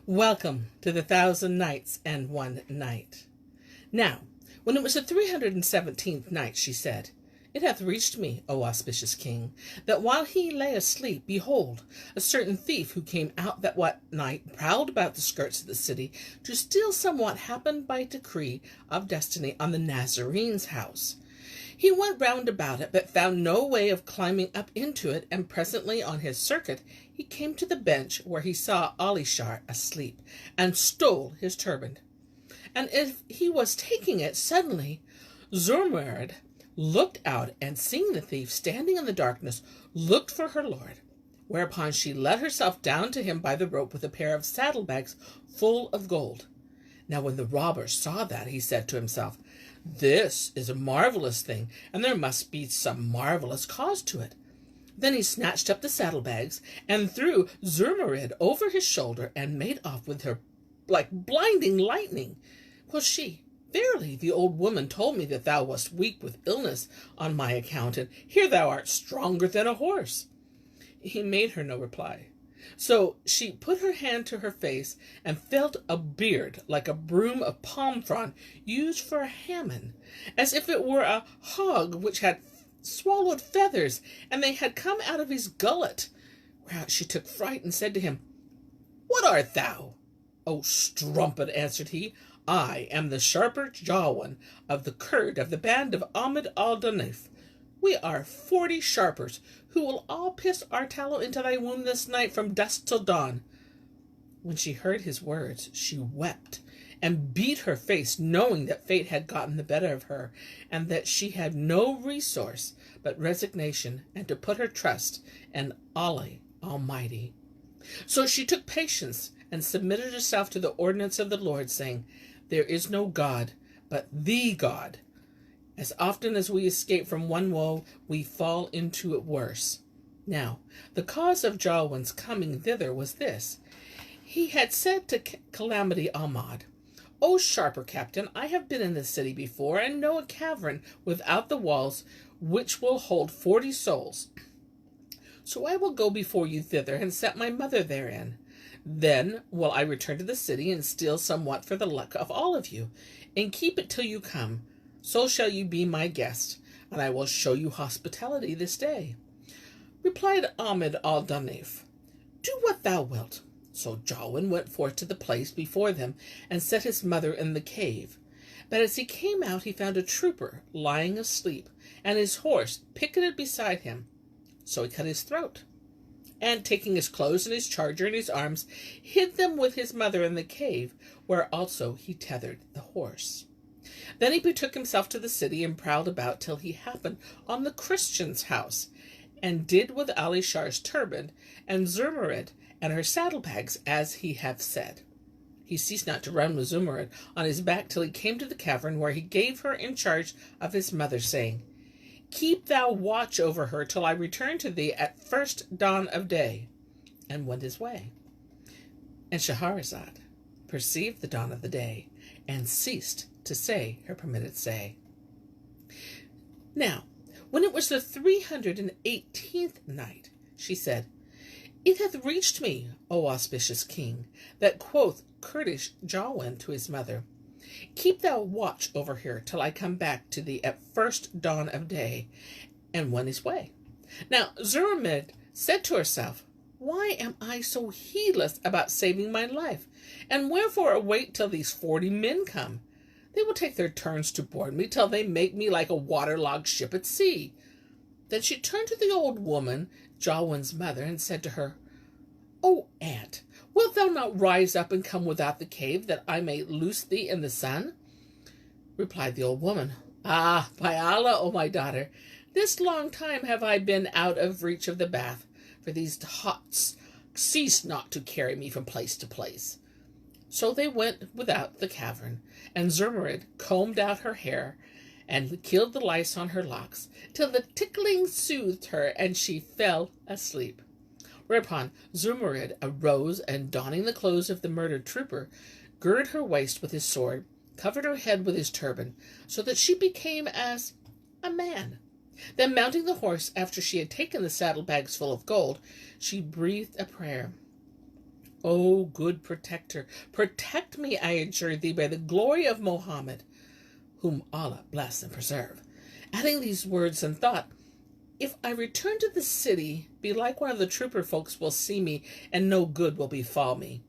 Welcome to the 1,000 Nights and 1 Night. Now, when it was the 317th night, she said, It hath reached me, O auspicious king, that while he lay asleep, behold, a certain thief who came out that night prowled about the skirts of the city to steal somewhat happened by decree of destiny on the Nazarene's house. He went round about it, but found no way of climbing up into it, and presently on his circuit he came to the bench where he saw Ali Shar asleep, and stole his turban. And if he was taking it, suddenly Zummurrud looked out, and seeing the thief standing in the darkness, looked for her lord, whereupon she let herself down to him by the rope with a pair of saddlebags full of gold. Now when the robber saw that, he said to himself, This is a marvelous thing, and there must be some marvelous cause to it. Then he snatched up the saddlebags, and threw Zummurrud over his shoulder, and made off with her like blinding lightning. Quoth she, Verily, the old woman told me that thou wast weak with illness on my account, and here thou art stronger than a horse. He made her no reply. So she put her hand to her face, and felt a beard like a broom of palm frond used for a hammer, as if it were a hog which had swallowed feathers, and they had come out of his gullet. Whereat she took fright, and said to him, What art thou? O strumpet, answered he, I am the sharper Jawan of the Kurd of the band of Ahmed al-Danif. We are 40 sharpers, who will all piss our tallow into thy womb this night from dusk till dawn. When she heard his words, she wept, and beat her face, knowing that fate had gotten the better of her, and that she had no resource but resignation, and to put her trust in Allah Almighty. So she took patience, and submitted herself to the ordinance of the Lord, saying, There is no God but the God. As often as we escape from one woe, we fall into it worse. Now, the cause of Jawan's coming thither was this. He had said to Calamity Ahmad, O sharper captain, I have been in this city before, and know a cavern without the walls, which will hold 40 souls. So I will go before you thither, and set my mother therein. Then will I return to the city, and steal somewhat for the luck of all of you, and keep it till you come. So shall you be my guest, and I will show you hospitality this day. Replied Ahmed al-Danif, Do what thou wilt. So Jawan went forth to the place before them, and set his mother in the cave. But as he came out, he found a trooper lying asleep, and his horse picketed beside him. So he cut his throat, and taking his clothes and his charger in his arms, hid them with his mother in the cave, where also he tethered the horse. Then he betook himself to the city, and prowled about till he happened on the Christian's house, and did with Ali Shar's turban and Zummurrud and her saddlebags as he hath said. He ceased not to run with Zummurrud on his back till he came to the cavern, where he gave her in charge of his mother, saying, Keep thou watch over her till I return to thee at first dawn of day, and went his way. And Shahrazad perceived the dawn of the day, and ceased to say her permitted say. Now, when it was the 318th night, she said, It hath reached me, O auspicious king, that quoth Kurdish Jawan to his mother, Keep thou watch over her till I come back to thee at first dawn of day, and went his way. Now Zummurrud said to herself, Why am I so heedless about saving my life? And wherefore await till these 40 men come? They will take their turns to board me till they make me like a waterlogged ship at sea. Then she turned to the old woman, Jawan's mother, and said to her, O aunt, wilt thou not rise up and come without the cave, that I may loose thee in the sun? Replied the old woman, Ah, by Allah, O my daughter, this long time have I been out of reach of the bath, for these hots cease not to carry me from place to place. So they went without the cavern, and Zummurrud combed out her hair, and killed the lice on her locks, till the tickling soothed her, and she fell asleep. Whereupon Zummurrud arose, and donning the clothes of the murdered trooper, girded her waist with his sword, covered her head with his turban, so that she became as a man. Then mounting the horse, after she had taken the saddlebags full of gold, she breathed a prayer. O good protector, protect me, I adjure thee, by the glory of Mohammed, whom Allah bless and preserve. Adding these words and thought, if I return to the city, belike one of the trooper folks will see me, and no good will befall me.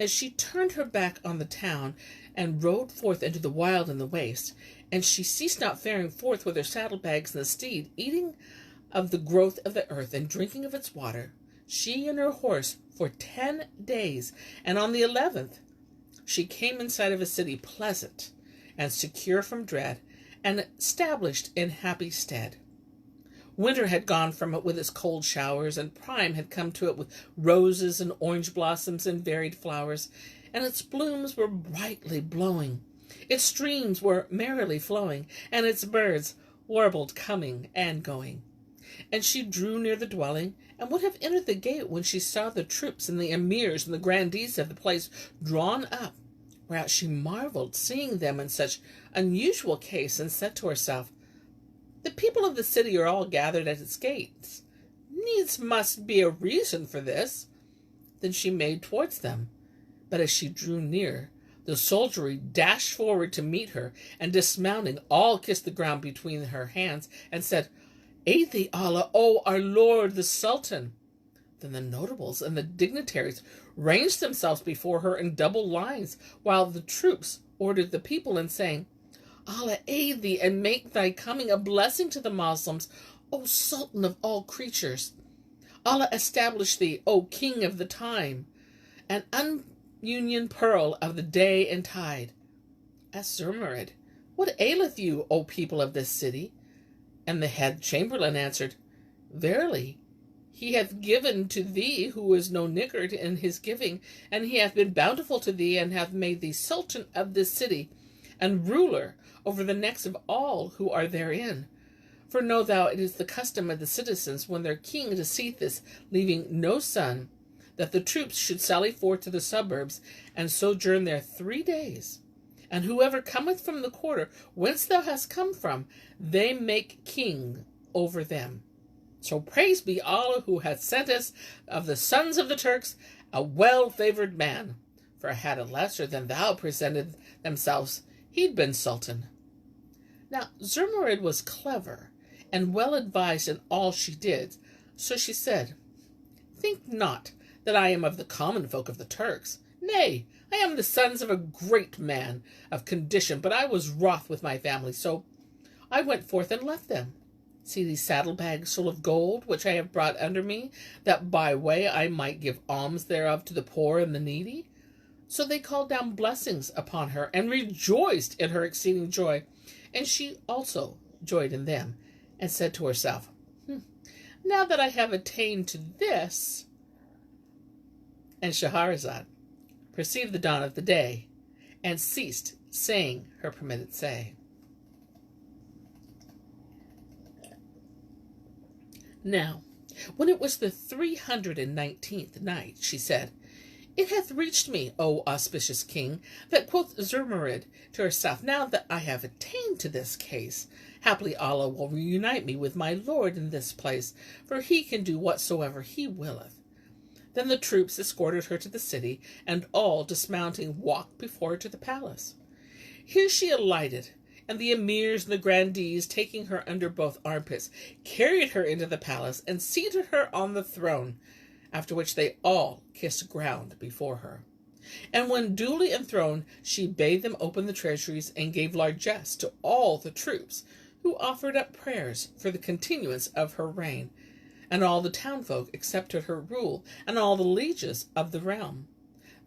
As she turned her back on the town, and rode forth into the wild and the waste, and she ceased not faring forth with her saddlebags and the steed, eating of the growth of the earth, and drinking of its water, she and her horse, for 10 days, and on the 11th she came in sight of a city pleasant, and secure from dread, and established in happy stead. Winter had gone from it with its cold showers, and prime had come to it with roses and orange blossoms and varied flowers, and its blooms were brightly blowing. Its streams were merrily flowing, and its birds warbled coming and going. And she drew near the dwelling, and would have entered the gate when she saw the troops and the emirs and the grandees of the place drawn up, whereat she marveled, seeing them in such unusual case, and said to herself, the people of the city are all gathered at its gates. Needs must be a reason for this. Then she made towards them, but as she drew near, the soldiery dashed forward to meet her, and dismounting, all kissed the ground between her hands, and said, Aid thee, Allah, O our Lord the Sultan. Then the notables and the dignitaries ranged themselves before her in double lines, while the troops ordered the people in saying, Allah aid thee, and make thy coming a blessing to the Moslems, O Sultan of all creatures. Allah establish thee, O King of the time, an ununion pearl of the day and tide. Asked Zummurrud, what aileth you, O people of this city? And the head chamberlain answered, Verily, he hath given to thee who is no niggard in his giving, and he hath been bountiful to thee, and hath made thee sultan of this city, and ruler over the necks of all who are therein. For know thou, it is the custom of the citizens, when their king deceaseth, leaving no son, that the troops should sally forth to the suburbs, and sojourn there 3 days. And whoever cometh from the quarter whence thou hast come from, they make king over them. So praise be Allah, who hath sent us of the sons of the Turks a well-favored man. For had a lesser than thou presented themselves, he'd been sultan. Now Zummurrud was clever, and well advised in all she did, so she said, Think not that I am of the common folk of the Turks. Nay, I am the sons of a great man of condition, but I was wroth with my family, so I went forth and left them. See these saddlebags full of gold, which I have brought under me, that by way I might give alms thereof to the poor and the needy. So they called down blessings upon her, and rejoiced in her exceeding joy. And she also joyed in them, and said to herself, Now that I have attained to this. And Shahrazad perceived the dawn of the day, and ceased saying her permitted say. Now, when it was the 319th night, she said, It hath reached me, O auspicious king, that quoth Zummurrud to herself, Now that I have attained to this case, haply Allah will reunite me with my lord in this place, for he can do whatsoever he willeth. Then the troops escorted her to the city, and all dismounting walked before her to the palace. Here she alighted, and the emirs and the grandees, taking her under both armpits, carried her into the palace, and seated her on the throne, after which they all kissed ground before her. And when duly enthroned, she bade them open the treasuries, and gave largesse to all the troops, who offered up prayers for the continuance of her reign. And all the townfolk accepted her rule, and all the lieges of the realm.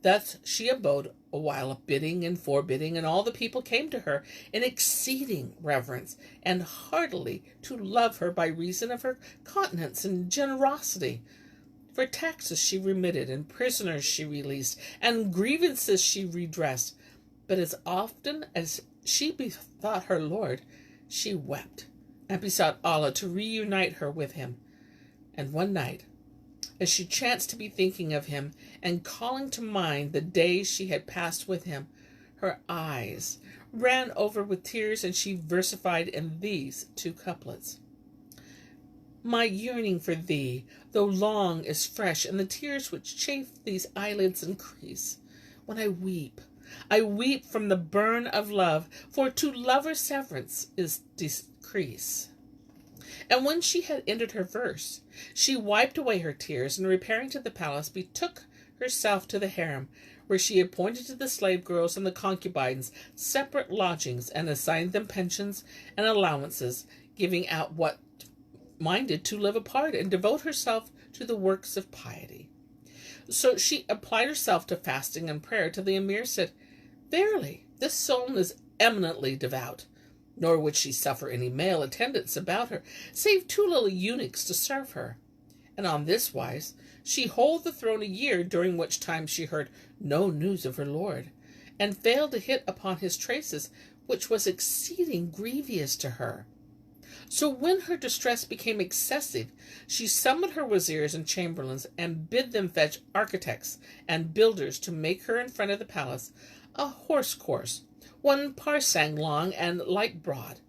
Thus she abode a while bidding and forbidding, and all the people came to her in exceeding reverence, and heartily to love her by reason of her continence and generosity. For taxes she remitted, and prisoners she released, and grievances she redressed. But as often as she bethought her lord, she wept, and besought Allah to reunite her with him. And one night, as she chanced to be thinking of him, and calling to mind the days she had passed with him, her eyes ran over with tears, and she versified in these 2 couplets. My yearning for thee, though long, is fresh, and the tears which chafe these eyelids increase. When I weep from the burn of love, for to lover severance is decrease. And when she had ended her verse, she wiped away her tears, and repairing to the palace, betook herself to the harem, where she appointed to the slave girls and the concubines separate lodgings, and assigned them pensions and allowances, giving out what minded to live apart and devote herself to the works of piety. So she applied herself to fasting and prayer, till the emir said, Verily, this soul is eminently devout, nor would she suffer any male attendants about her, save 2 little eunuchs to serve her. And on this wise she hold the throne a year, during which time she heard no news of her lord, and failed to hit upon his traces, which was exceeding grievous to her. So when her distress became excessive, she summoned her wazirs and chamberlains, and bid them fetch architects and builders to make her in front of the palace a horse course, 1 parsang long and like broad.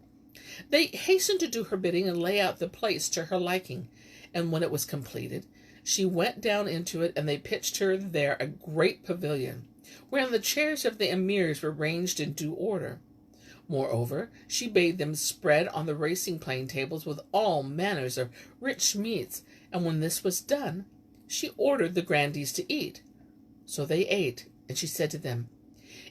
They hastened to do her bidding and lay out the place to her liking, and when it was completed, she went down into it, and they pitched her there a great pavilion, wherein the chairs of the emirs were ranged in due order. Moreover, she bade them spread on the racing plane tables with all manners of rich meats, and when this was done, she ordered the grandees to eat. So they ate, and she said to them,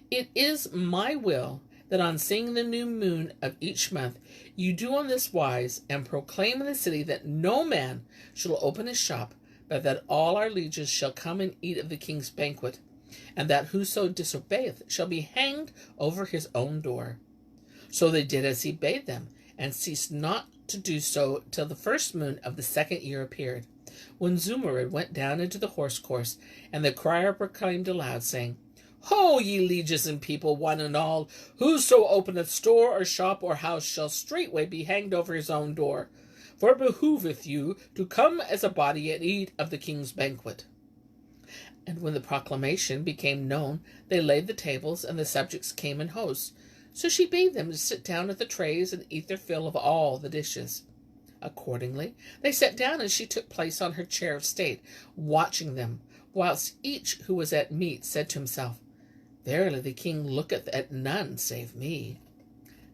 It is my will that on seeing the new moon of each month you do on this wise, and proclaim in the city that no man shall open his shop, but that all our lieges shall come and eat of the king's banquet, and that whoso disobeyeth shall be hanged over his own door. So they did as he bade them, and ceased not to do so till the 1st moon of the 2nd year appeared, when Zummurrud went down into the horse course, and the crier proclaimed aloud, saying, Ho, ye lieges and people, one and all, whoso openeth store or shop or house shall straightway be hanged over his own door. For it behoveth you to come as a body and eat of the king's banquet. And when the proclamation became known, they laid the tables, and the subjects came in hosts. So she bade them to sit down at the trays and eat their fill of all the dishes. Accordingly, they sat down, and she took place on her chair of state, watching them, whilst each who was at meat said to himself, Verily the king looketh at none save me.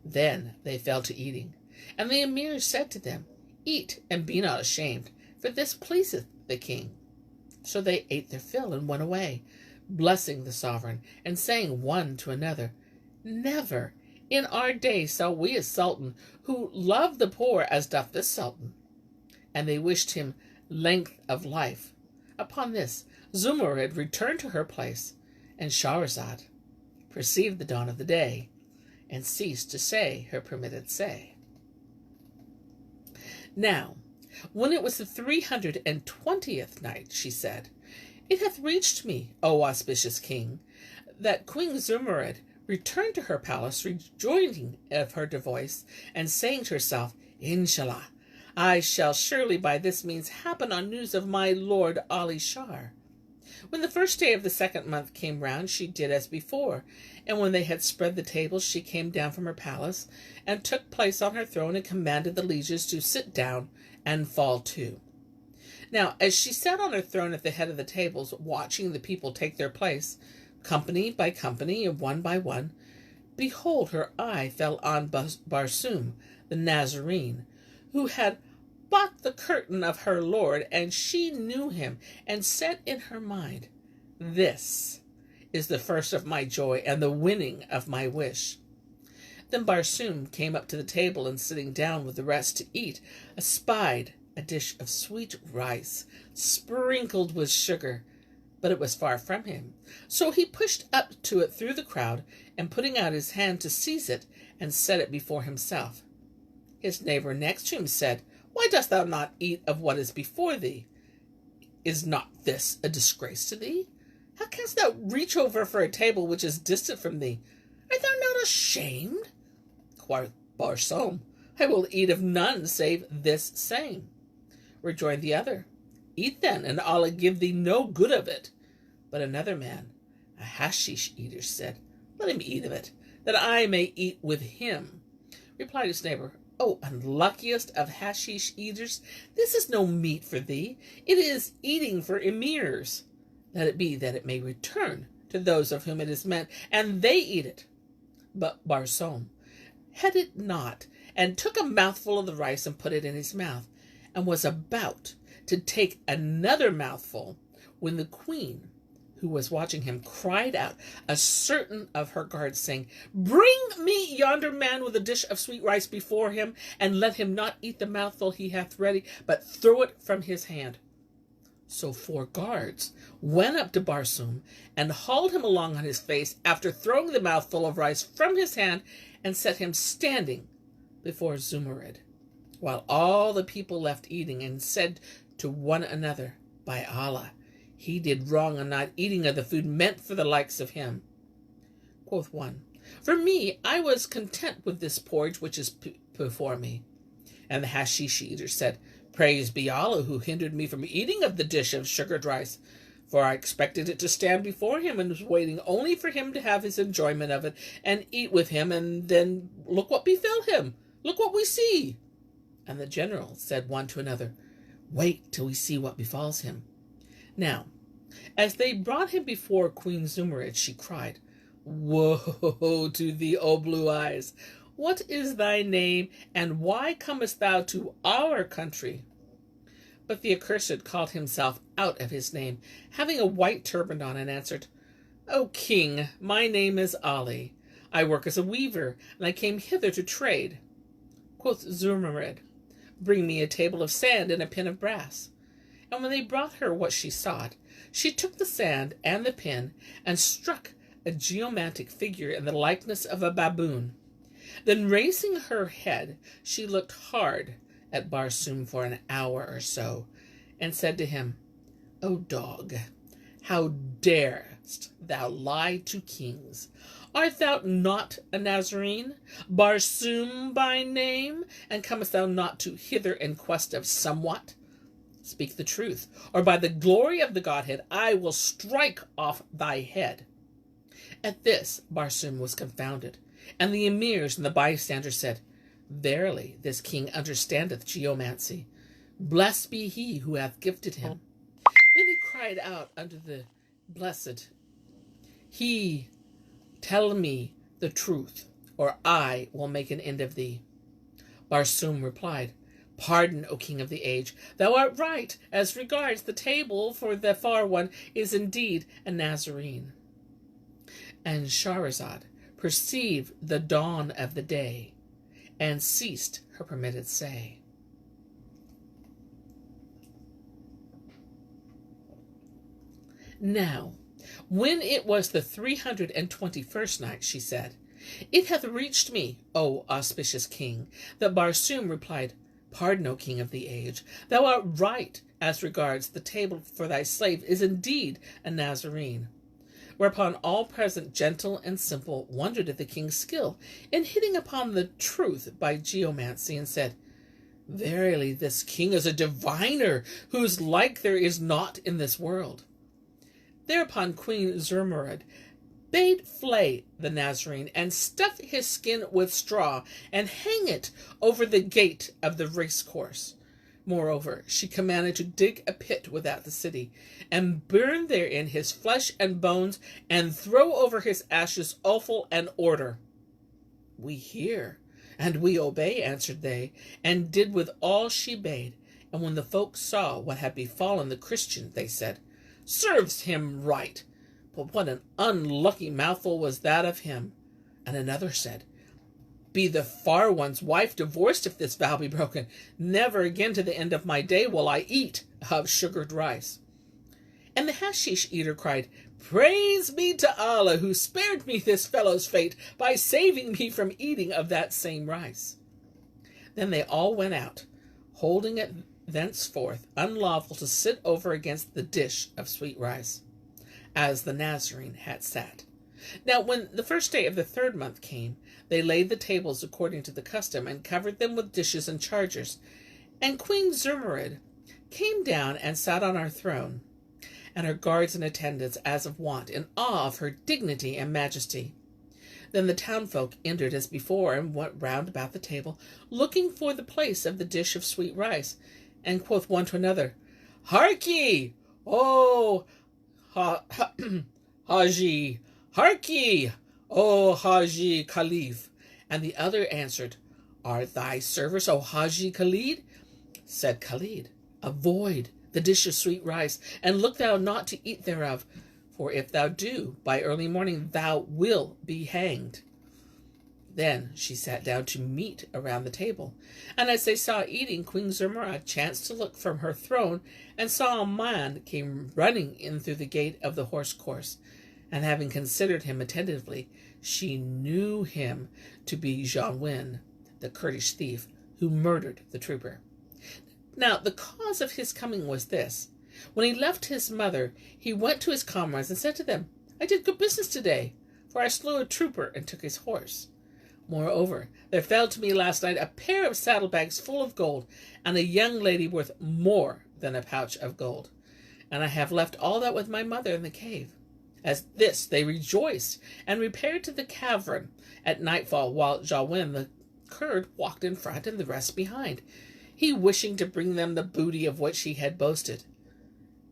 Then they fell to eating, and the emir said to them, Eat, and be not ashamed, for this pleaseth the king. So they ate their fill and went away, blessing the sovereign, and saying one to another, Never in our day saw we a sultan who loved the poor as doth this sultan. And they wished him length of life. Upon this, Zummurrud returned to her place, and Shahrazad perceived the dawn of the day, and ceased to say her permitted say. Now, when it was the 320th night, she said, It hath reached me, O auspicious king, that Queen Zummurrud returned to her palace, rejoicing of her device, and saying to herself, Inshallah, I shall surely by this means happen on news of my lord Ali Shar. When the 1st day of the 2nd month came round, she did as before, and when they had spread the tables, she came down from her palace, and took place on her throne, and commanded the lieges to sit down and fall to. Now, as she sat on her throne at the head of the tables, watching the people take their place, company by company, and one by one, behold, her eye fell on Barsoom, the Nazarene, who had bought the curtain of her lord, and she knew him, and said in her mind, This is the first of my joy, and the winning of my wish. Then Barsoom came up to the table, and sitting down with the rest to eat, espied a dish of sweet rice, sprinkled with sugar, but it was far from him. So he pushed up to it through the crowd, and putting out his hand to seize it, and set it before himself. His neighbor next to him said, Why dost thou not eat of what is before thee? Is not this a disgrace to thee? How canst thou reach over for a table which is distant from thee? Art thou not ashamed? Quoth Barsoom, I will eat of none save this same. Rejoined the other, Eat then, and Allah give thee no good of it. But another man, a hashish eater, said, Let him eat of it, that I may eat with him. Replied his neighbor, O unluckiest of hashish eaters, this is no meat for thee. It is eating for emirs. Let it be that it may return to those of whom it is meant, and they eat it. But Barsoum heeded not, and took a mouthful of the rice and put it in his mouth, and was about to take another mouthful, when the queen, who was watching him, cried out a certain of her guards, saying, Bring me yonder man with a dish of sweet rice before him, and let him not eat the mouthful he hath ready, but throw it from his hand. So 4 guards went up to Barsoum, and hauled him along on his face, after throwing the mouthful of rice from his hand, and set him standing before Zummurrud, while all the people left eating, and said to one another, By Allah, he did wrong in not eating of the food meant for the likes of him. Quoth one, For me, I was content with this porridge which is before me. And the hashish eater said, Praise be Allah, who hindered me from eating of the dish of sugared rice, for I expected it to stand before him, and was waiting only for him to have his enjoyment of it, and eat with him, and then look what befell him. Look what we see. And the general said one to another, Wait till we see what befalls him. Now, as they brought him before Queen Zummurrud, she cried, Woe to thee, O blue eyes! What is thy name, and why comest thou to our country? But the accursed called himself out of his name, having a white turban on, and answered, O king, my name is Ali. I work as a weaver, and I came hither to trade. Quoth Zummurrud, Bring me a table of sand and a pin of brass. And when they brought her what she sought, she took the sand and the pin, and struck a geomantic figure in the likeness of a baboon. Then raising her head, she looked hard at Barsoum for an hour or so, and said to him, O dog, how darest thou lie to kings? Art thou not a Nazarene, Barsoum by name, and comest thou not hither in quest of somewhat? Speak the truth, or by the glory of the Godhead, I will strike off thy head. At this Barsoum was confounded, and the emirs and the bystanders said, Verily, this king understandeth geomancy. Blessed be he who hath gifted him. Then he cried out unto the blessed, He, tell me the truth, or I will make an end of thee. Barsoum replied, Pardon, O king of the age, thou art right as regards the table, for the far one is indeed a Nazarene. And Shahrazad perceived the dawn of the day, and ceased her permitted say. Now, when it was the 321st night, she said, It hath reached me, O auspicious king, that Barsoum replied, Pardon, O king of the age, thou art right as regards the table, for thy slave is indeed a Nazarene. Whereupon all present, gentle and simple, wondered at the king's skill in hitting upon the truth by geomancy, and said, Verily, this king is a diviner, whose like there is naught in this world. Thereupon Queen Zummurrud bade flay the Nazarene, and stuff his skin with straw, and hang it over the gate of the racecourse. Moreover, she commanded to dig a pit without the city, and burn therein his flesh and bones, and throw over his ashes offal and order. We hear, and we obey, answered they, and did with all she bade. And when the folk saw what had befallen the Christian, they said, Serves him right, but what an unlucky mouthful was that of him. And another said, Be the far one's wife divorced if this vow be broken. Never again to the end of my day will I eat of sugared rice. And the hashish eater cried, Praise be to Allah, who spared me this fellow's fate by saving me from eating of that same rice. Then they all went out, holding it thenceforth unlawful to sit over against the dish of sweet rice, as the Nazarene had sat. Now when the first day of the 3rd month came, they laid the tables according to the custom, and covered them with dishes and chargers. And Queen Zummurrud came down and sat on her throne, and her guards and attendants as of wont, in awe of her dignity and majesty. Then the townfolk entered as before, and went round about the table, looking for the place of the dish of sweet rice, and quoth one to another, Hark ye! O Haji! Hark ye! O Haji Khalif! And the other answered, Are thy service, O Haji Khalid? Said Khalid, Avoid the dish of sweet rice, and look thou not to eat thereof, for if thou do, by early morning thou wilt be hanged. Then she sat down to meat around the table, and as they saw eating, Queen Zummurrud chanced to look from her throne, and saw a man came running in through the gate of the horse course, and having considered him attentively, she knew him to be Jawin, the Kurdish thief, who murdered the trooper. Now the cause of his coming was this. When he left his mother, he went to his comrades and said to them, I did good business today, for I slew a trooper and took his horse. Moreover, there fell to me last night a pair of saddlebags full of gold, and a young lady worth more than a pouch of gold. And I have left all that with my mother in the cave. At this they rejoiced, and repaired to the cavern at nightfall, while Jawin the Kurd walked in front and the rest behind, he wishing to bring them the booty of which he had boasted.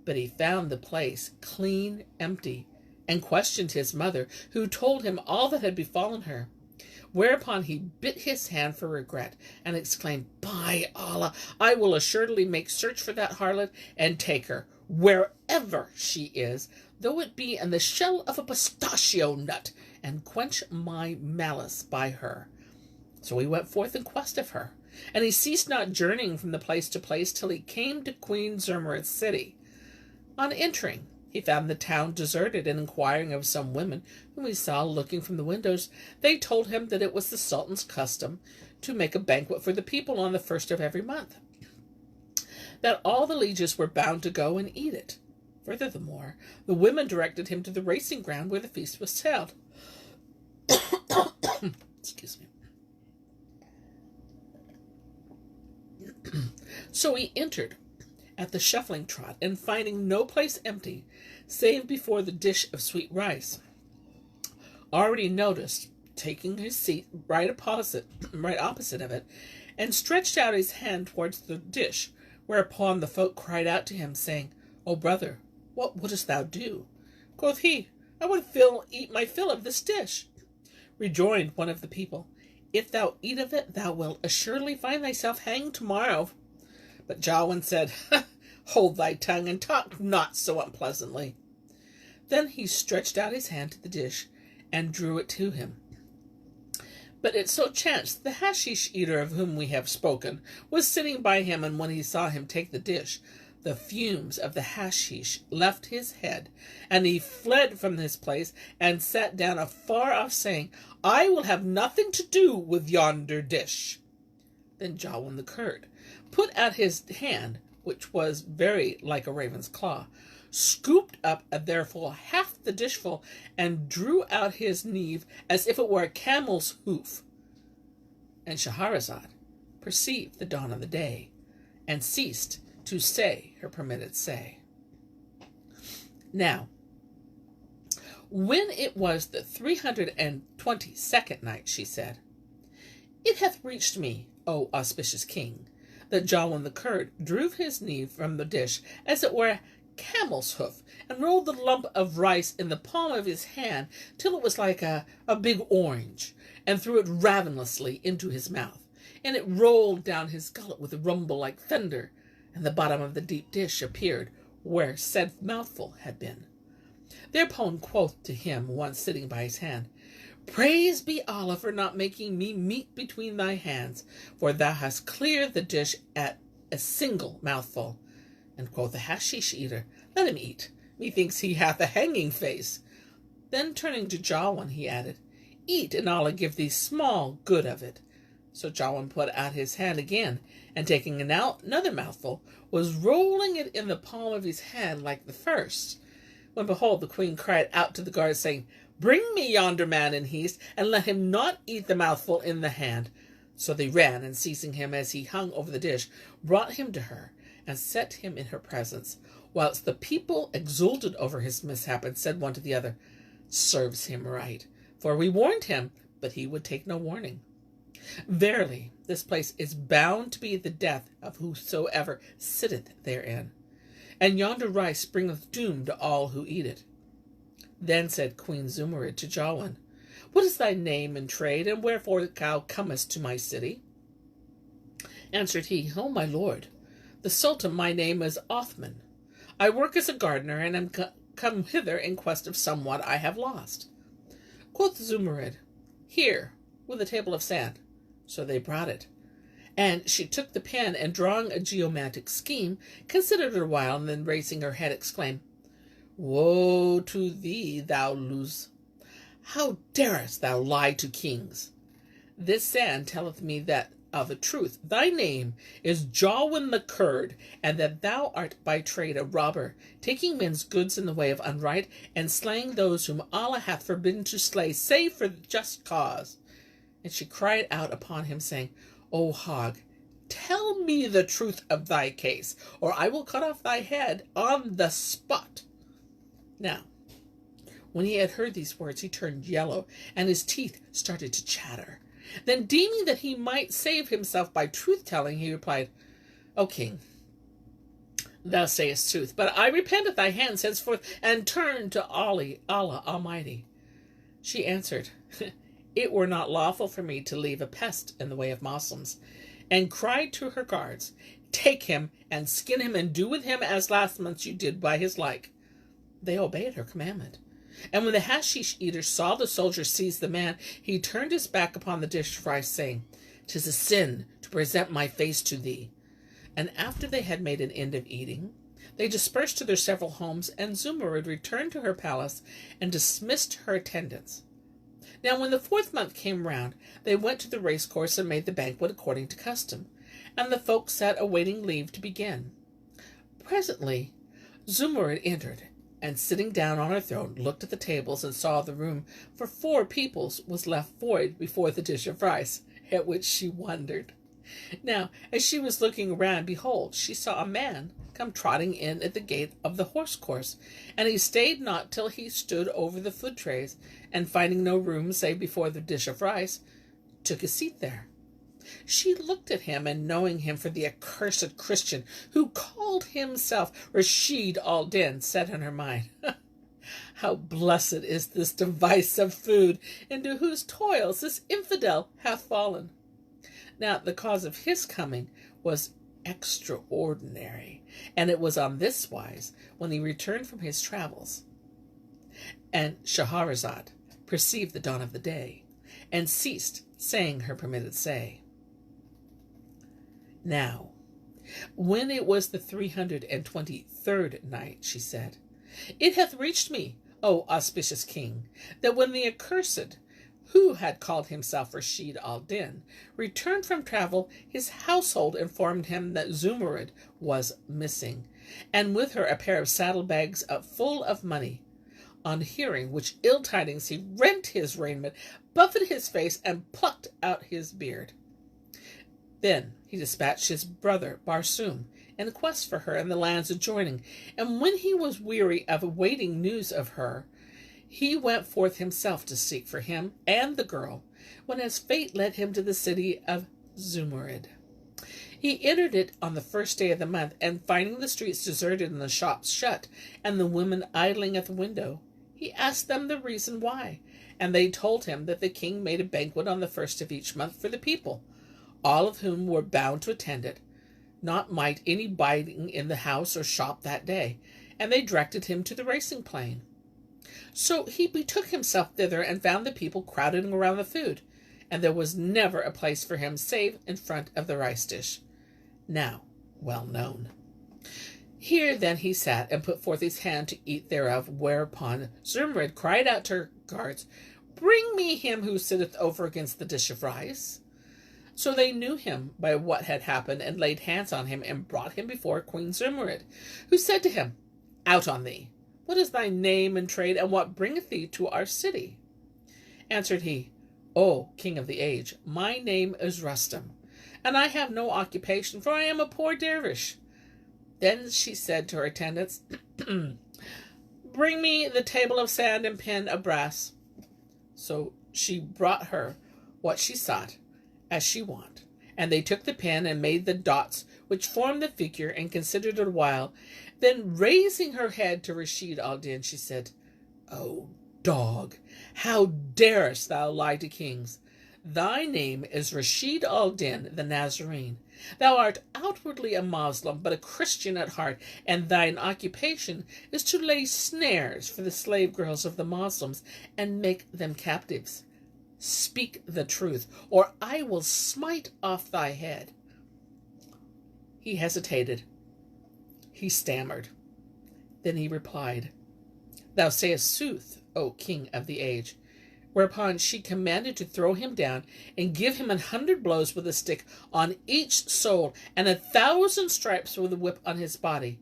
But he found the place clean empty, and questioned his mother, who told him all that had befallen her. Whereupon he bit his hand for regret, and exclaimed, By Allah, I will assuredly make search for that harlot, and take her, wherever she is, though it be in the shell of a pistachio nut, and quench my malice by her. So he went forth in quest of her, and he ceased not journeying from the place to place till he came to Queen Zummurrud's city. On entering, he found the town deserted, and inquiring of some women whom he saw looking from the windows, they told him that it was the Sultan's custom to make a banquet for the people on the 1st of every month, that all the lieges were bound to go and eat it. Furthermore, the women directed him to the racing ground where the feast was held. Excuse me. So he entered at the shuffling trot, and finding no place empty, save before the dish of sweet rice, already noticed, taking his seat right opposite of it, and stretched out his hand towards the dish, whereupon the folk cried out to him, saying, O brother, what wouldst thou do? Quoth he, I would eat my fill of this dish. Rejoined one of the people, If thou eat of it, thou wilt assuredly find thyself hanged tomorrow. But Jawin said, Hold thy tongue, and talk not so unpleasantly. Then he stretched out his hand to the dish, and drew it to him. But it so chanced the hashish eater of whom we have spoken was sitting by him, and when he saw him take the dish, the fumes of the hashish left his head, and he fled from his place, and sat down afar off, saying, I will have nothing to do with yonder dish. Then Jawin the Kurd put out his hand, which was very like a raven's claw, scooped up therefore half the dishful, and drew out his neve as if it were a camel's hoof. And Shahrazad perceived the dawn of the day, and ceased to say her permitted say. Now, when it was the 322nd night, she said, It hath reached me, O auspicious king, that Jawin the Kurd drew his neve from the dish as it were a camel's hoof, and rolled the lump of rice in the palm of his hand till it was like a big orange, and threw it ravenously into his mouth, and it rolled down his gullet with a rumble like thunder, and the bottom of the deep dish appeared where said mouthful had been. Thereupon quoth to him one sitting by his hand, Praise be Allah for not making me meat between thy hands, for thou hast cleared the dish at a single mouthful. And quoth the hashish eater, Let him eat. Methinks he hath a hanging face. Then turning to Jawin, he added, Eat, and Allah give thee small good of it. So Jawin put out his hand again, and taking another mouthful, was rolling it in the palm of his hand like the first. When behold, the queen cried out to the guards, saying, Bring me yonder man in haste, and let him not eat the mouthful in the hand. So they ran, and seizing him as he hung over the dish, brought him to her, and set him in her presence, whilst the people exulted over his mishap, and said one to the other, Serves him right, For we warned him, but he would take no warning. Verily, this place is bound to be the death of whosoever sitteth therein, and yonder rice bringeth doom to all who eat it. Then said Queen Zummurrud to Jawin, What is thy name and trade, and wherefore thou comest to my city? Answered he, O my lord, the Sultan, my name is Othman. I work as a gardener, and am come hither in quest of somewhat I have lost. Quoth Zummurrud, Here, with a table of sand. So they brought it. And she took the pen, and drawing a geomantic scheme, considered it a while, and then raising her head, exclaimed, Woe to thee, thou Luz! How darest thou lie to kings? This sand telleth me that of a truth thy name is Jawin the Kurd, and that thou art by trade a robber, taking men's goods in the way of unright, and slaying those whom Allah hath forbidden to slay, save for just cause. And she cried out upon him, saying, O hog, tell me the truth of thy case, or I will cut off thy head on the spot. Now, when he had heard these words, he turned yellow, and his teeth started to chatter. Then, deeming that he might save himself by truth-telling, he replied, O king, thou sayest truth, but I repent at thy hands henceforth, and turn to Allah Almighty. She answered, It were not lawful for me to leave a pest in the way of Moslems, and cried to her guards, Take him, and skin him, and do with him as last month you did by his like. They obeyed her commandment. And when the hashish eater saw the soldier seize the man, he turned his back upon the dish of rice, saying, 'Tis a sin to present my face to thee. And after they had made an end of eating, they dispersed to their several homes, and Zummurrud returned to her palace and dismissed her attendants. Now when the 4th month came round, they went to the racecourse and made the banquet according to custom, and the folk sat awaiting leave to begin. Presently Zummurrud entered, and sitting down on her throne, looked at the tables, and saw the room for 4 peoples was left void before the dish of rice, at which she wondered. Now, as she was looking around, behold, she saw a man come trotting in at the gate of the horse course, and he stayed not till he stood over the food trays, and finding no room save before the dish of rice, took a seat there. She looked at him, and knowing him for the accursed Christian who called himself Rashid al-Din, said in her mind, How blessed is this device of food, into whose toils this infidel hath fallen. Now the cause of his coming was extraordinary, and it was on this wise, when he returned from his travels. And Shahrazad perceived the dawn of the day, and ceased saying her permitted say. Now, when it was the 323rd night, she said, It hath reached me, O auspicious king, that when the accursed, who had called himself Rashid al-Din, returned from travel, his household informed him that Zummurrud was missing, and with her a pair of saddlebags full of money. On hearing which ill tidings, he rent his raiment, buffeted his face, and plucked out his beard. Then he dispatched his brother Barsoom in quest for her in the lands adjoining, and when he was weary of awaiting news of her, he went forth himself to seek for him and the girl, when his fate led him to the city of Zummurrud. He entered it on the 1st day of the month, and finding the streets deserted and the shops shut, and the women idling at the window, he asked them the reason why, and they told him that the king made a banquet on the 1st of each month for the people, all of whom were bound to attend it, not might any biding in the house or shop that day, and they directed him to the racing plain. So he betook himself thither, and found the people crowding around the food, and there was never a place for him save in front of the rice dish, now well known. Here then he sat, and put forth his hand to eat thereof, whereupon Zummurrud cried out to her guards, Bring me him who sitteth over against the dish of rice. So they knew him by what had happened, and laid hands on him, and brought him before Queen Zummurrud, who said to him, Out on thee! What is thy name and trade, and what bringeth thee to our city? Answered he, O king of the age, my name is Rustam, and I have no occupation, for I am a poor dervish. Then she said to her attendants, Bring me the table of sand and pen of brass. So she brought her what she sought, as she wont. And they took the pen and made the dots which formed the figure, and considered it a while. Then, raising her head to Rashid al-Din, she said, O dog, how darest thou lie to kings? Thy name is Rashid al-Din the Nazarene. Thou art outwardly a Moslem, but a Christian at heart, and thine occupation is to lay snares for the slave girls of the Moslems and make them captives. Speak the truth, or I will smite off thy head. He hesitated. He stammered. Then he replied, Thou sayest sooth, O king of the age. Whereupon she commanded to throw him down and give him 100 blows with a stick on each sole, and 1,000 stripes with a whip on his body.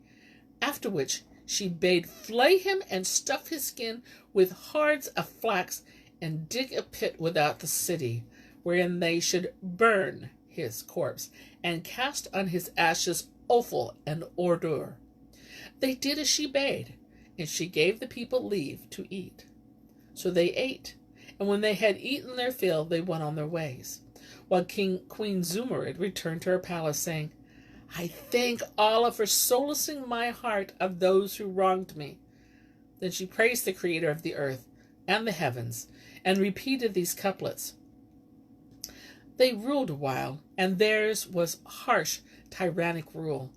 After which she bade flay him and stuff his skin with hards of flax, and dig a pit without the city, wherein they should burn his corpse, and cast on his ashes offal and ordure. They did as she bade, and she gave the people leave to eat. So they ate, and when they had eaten their fill, they went on their ways, while Queen Zummurrud returned to her palace, saying, I thank Allah for solacing my heart of those who wronged me. Then she praised the Creator of the earth and the heavens, and repeated these couplets. They ruled a while, and theirs was harsh, tyrannic rule.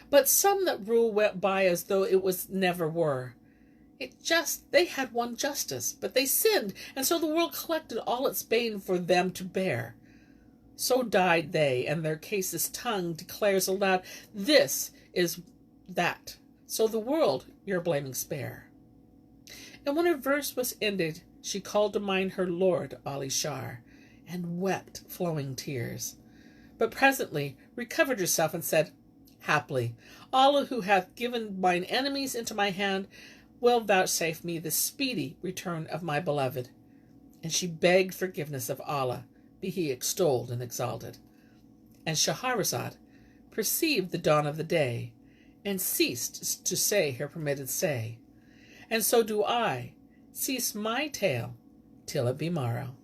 But some that rule went by as though it was never were. They had won justice, but they sinned, and so the world collected all its bane for them to bear. So died they, and their case's tongue declares aloud, This is that, so the world your blaming spare. And when her verse was ended, she called to mind her lord Ali Shar, and wept flowing tears. But presently recovered herself, and said, Haply, Allah, who hath given mine enemies into my hand, will vouchsafe me the speedy return of my beloved. And she begged forgiveness of Allah, be he extolled and exalted. And Shahrazad perceived the dawn of the day, and ceased to say her permitted say. And so do I cease my tale till it be morrow.